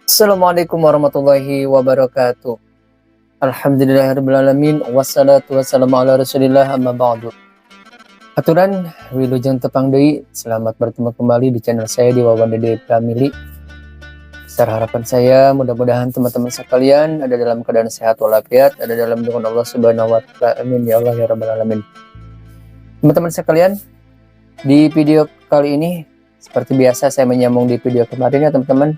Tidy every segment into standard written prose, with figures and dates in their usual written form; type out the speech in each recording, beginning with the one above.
Assalamualaikum warahmatullahi wabarakatuh. Alhamdulillahirrahmanirrahim. Wassalatu wassalamu ala rasulillah amma ba'du. Aturan wilujeng tepang deui. Selamat bertemu kembali di channel saya di Wawan Dede Family. Besar harapan saya mudah-mudahan teman-teman sekalian ada dalam keadaan sehat walafiat, ada dalam lindungan Allah Subhanahu wa taala. Amin ya Allah ya rabbal alamin. Teman-teman sekalian, di video kali ini seperti biasa saya menyambung di video kemarin ya teman-teman.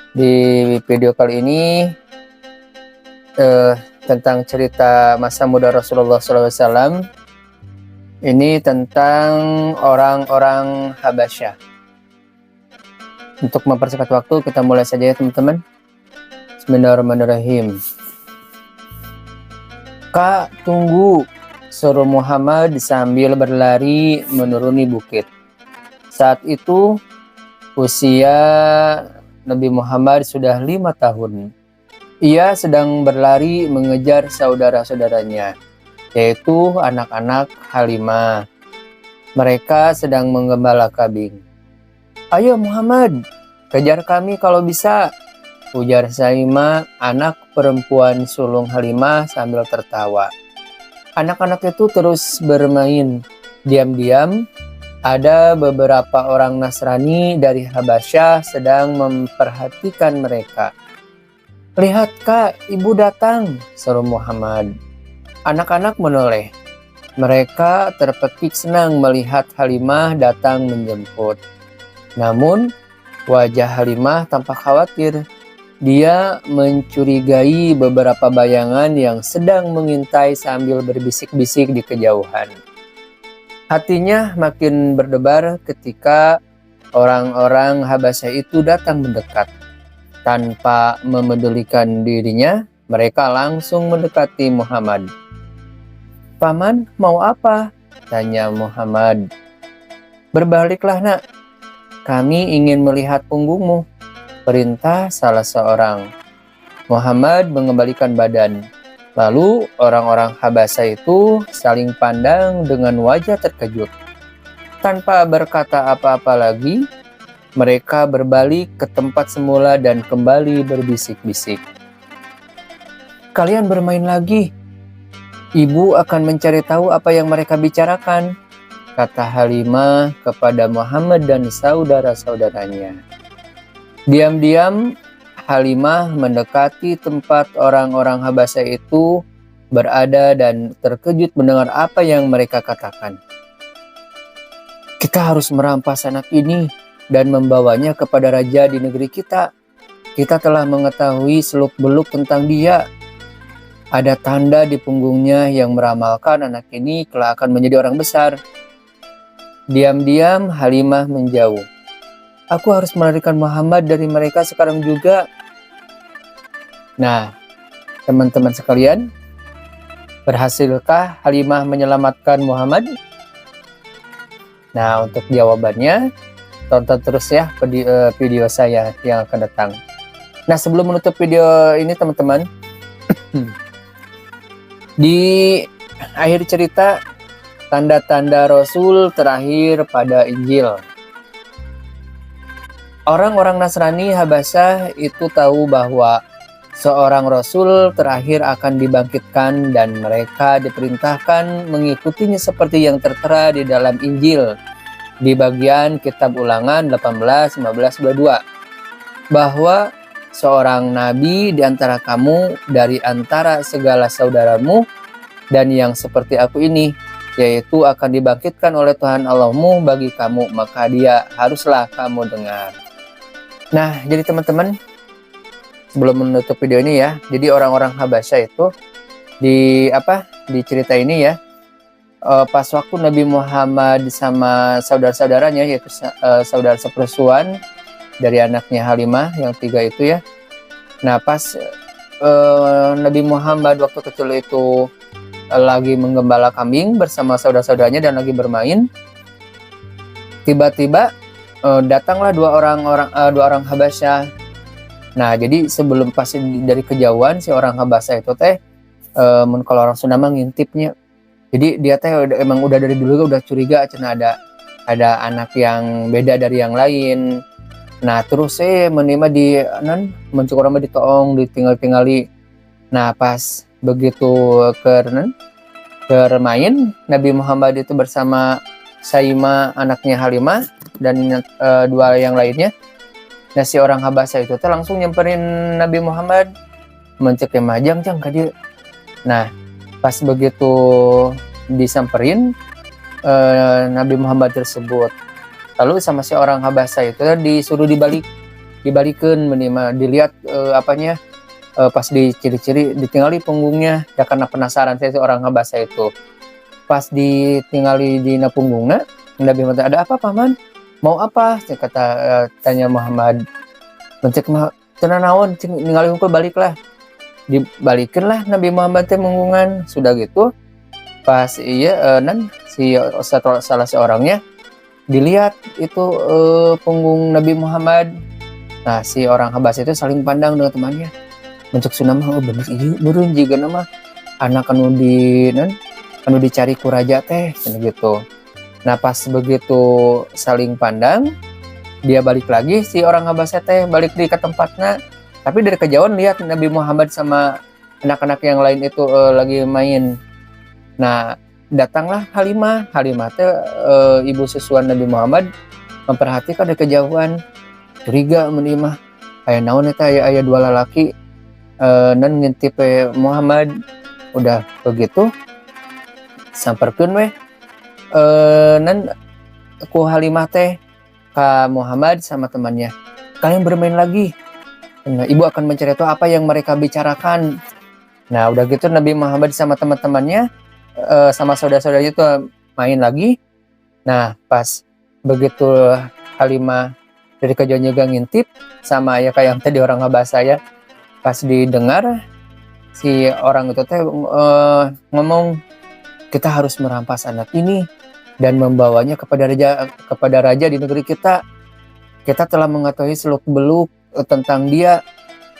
Di video kali ini tentang cerita masa muda Rasulullah SAW. Ini tentang orang-orang Habasyah. Untuk mempersingkat waktu, kita mulai saja ya teman-teman. Bismillahirrahmanirrahim. Kak, tunggu, suruh Muhammad sambil berlari menuruni bukit. Saat itu usia Nabi Muhammad sudah 5 tahun. Ia sedang berlari mengejar saudara-saudaranya, yaitu anak-anak Halimah. Mereka sedang menggembala kambing. "Ayo Muhammad, kejar kami kalau bisa," ujar Saimah, anak perempuan sulung Halimah sambil tertawa. Anak-anak itu terus bermain. Diam-diam, ada beberapa orang Nasrani dari Habasyah sedang memperhatikan mereka. "Lihat Kak, ibu datang," seru Muhammad. Anak-anak menoleh. Mereka terpekik senang melihat Halimah datang menjemput. Namun, wajah Halimah tampak khawatir. Dia mencurigai beberapa bayangan yang sedang mengintai sambil berbisik-bisik di kejauhan. Hatinya makin berdebar ketika orang-orang Habasyah itu datang mendekat. Tanpa memedulikan dirinya, mereka langsung mendekati Muhammad. "Paman, mau apa?" tanya Muhammad. "Berbaliklah nak, kami ingin melihat punggungmu," perintah salah seorang. Muhammad mengembalikan badan. Lalu orang-orang Habasyah itu saling pandang dengan wajah terkejut. Tanpa berkata apa-apa lagi, mereka berbalik ke tempat semula dan kembali berbisik-bisik. "Kalian bermain lagi. Ibu akan mencari tahu apa yang mereka bicarakan," kata Halimah kepada Muhammad dan saudara-saudaranya. Diam-diam, Halimah mendekati tempat orang-orang Habasyah itu berada dan terkejut mendengar apa yang mereka katakan. "Kita harus merampas anak ini dan membawanya kepada raja di negeri kita. Kita telah mengetahui seluk-beluk tentang dia. Ada tanda di punggungnya yang meramalkan anak ini kelak akan menjadi orang besar." Diam-diam Halimah menjauh. "Aku harus melarikan Muhammad dari mereka sekarang juga." Nah, teman-teman sekalian, berhasilkah Halimah menyelamatkan Muhammad? Nah, untuk jawabannya, tonton terus ya video saya yang akan datang. Nah, sebelum menutup video ini teman-teman, di akhir cerita, tanda-tanda Rasul terakhir pada Injil. Orang-orang Nasrani Habasyah itu tahu bahwa seorang Rasul terakhir akan dibangkitkan dan mereka diperintahkan mengikutinya seperti yang tertera di dalam Injil di bagian Kitab Ulangan 18, 15, 22, bahwa seorang nabi di antara kamu dari antara segala saudaramu dan yang seperti aku ini, yaitu akan dibangkitkan oleh Tuhan Allahmu bagi kamu, maka dia haruslah kamu dengar. Nah, jadi teman-teman, sebelum menutup video ini ya, jadi orang-orang Habasyah itu di cerita ini ya, pas waktu Nabi Muhammad sama saudara-saudaranya, yaitu saudara sepersuan dari anaknya Halimah yang 3 itu ya. Nah, pas Nabi Muhammad waktu kecil itu lagi menggembala kambing bersama saudara-saudaranya dan lagi bermain, tiba-tiba datanglah dua orang Habasyah. Nah, jadi sebelum pas dari kejauhan si orang Habasyah itu kalau orang Sunda mah ngintipnya. Jadi dia emang udah dari dulu udah curiga cenah ada anak yang beda dari yang lain. Nah terus menima di mencuk urang mah ditoong ditinggal-tingali. Nah pas begitu main Nabi Muhammad itu bersama Saima anaknya Halimah dan dua yang lainnya. Nah si orang Habasa itu tuh langsung nyamperin Nabi Muhammad mencek majang cang ka dieu. Nah pas begitu disamperin Nabi Muhammad tersebut, lalu sama si orang Habasa itu disuruh dibalikin menima dilihat pas diciri-ciri ditinggali punggungnya ya karena penasaran saya si orang Habasa itu. Pas ditinggali di punggungnya Nabi Muhammad, ada apa paman, mau apa kata tanya Muhammad. Mencek mah cenah naon ningali hungkul baliklah, dibalikin lah Nabi Muhammad teh munggungan. Sudah gitu pas si salah seorangnya dilihat itu punggung Nabi Muhammad. Nah si orang Habasa itu saling pandang dengan temannya, mencek sunama bener iya meureun jiga nama anak anu dicari ku raja teh gitu. Nah pas begitu saling pandang, dia balik lagi si orang Habasa teh balik di ke tempatnya, tapi dari kejauhan lihat Nabi Muhammad sama anak-anak yang lain itu lagi main. Nah datanglah Halimah teh ibu susuan Nabi Muhammad memperhatikan dari kejauhan, curiga menimah aya naon eta aya dua lalaki ngintip Muhammad. Udah begitu samperkeun we ku Halimah teh ka Muhammad sama temannya, kalian bermain lagi. Nah, ibu akan mencari tahu apa yang mereka bicarakan. Nah udah gitu Nabi Muhammad sama teman-temannya sama saudara-saudaranya itu main lagi. Nah pas begitu Halimah dari kejauhan juga ngintip sama ya kayak yang tadi orang Habasa ya, pas didengar si orang itu teh ngomong, kita harus merampas anak ini dan membawanya kepada raja di negeri kita. Kita telah mengetahui seluk-beluk tentang dia.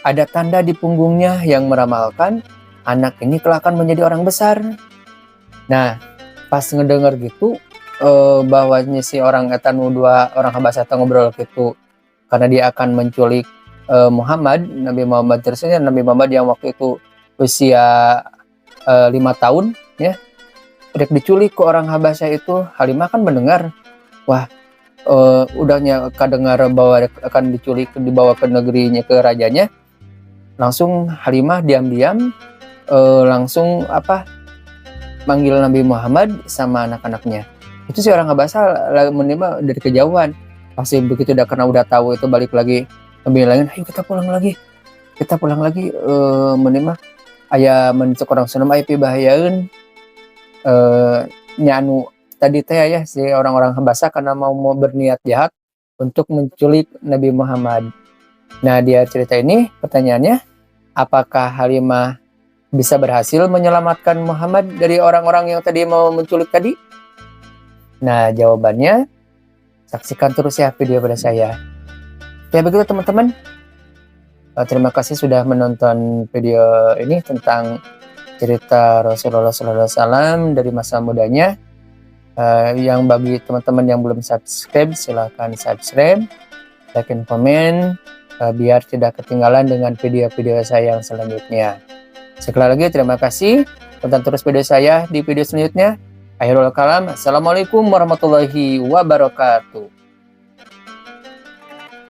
Ada tanda di punggungnya yang meramalkan anak ini kelak akan menjadi orang besar. Nah pas ngedenger gitu bahwanya si orang dua orang Habasa ngobrol gitu karena dia akan menculik Muhammad, Nabi Muhammad tersebut, Nabi Muhammad yang waktu itu usia 5 tahun ya, udah diculik ke orang Habasa itu. Halimah kan mendengar, wah udahnya kedengar bahwa akan diculik dibawa ke negerinya, ke rajanya. Langsung Halimah diam-diam langsung manggil Nabi Muhammad sama anak-anaknya. Itu si orang Habasa menerima dari kejauhan. Pasti begitu karena udah tahu itu balik lagi Nabi lain, ayo kita pulang lagi menerima aya mencek orang Sunda aya pibahayaeun nyanu tadi teh ya si orang-orang Habasa karena mau berniat jahat untuk menculik Nabi Muhammad. Nah dia cerita ini pertanyaannya, apakah Halimah bisa berhasil menyelamatkan Muhammad dari orang-orang yang tadi mau menculik tadi? Nah jawabannya saksikan terus ya video pada saya. Ya begitu teman-teman. Terima kasih sudah menonton video ini tentang cerita Rasulullah SAW dari masa mudanya. Yang bagi teman-teman yang belum subscribe, silahkan subscribe, like and comment, biar tidak ketinggalan dengan video-video saya yang selanjutnya. Sekali lagi terima kasih. Tonton terus video saya di video selanjutnya. Akhirul kalam. Assalamualaikum warahmatullahi wabarakatuh.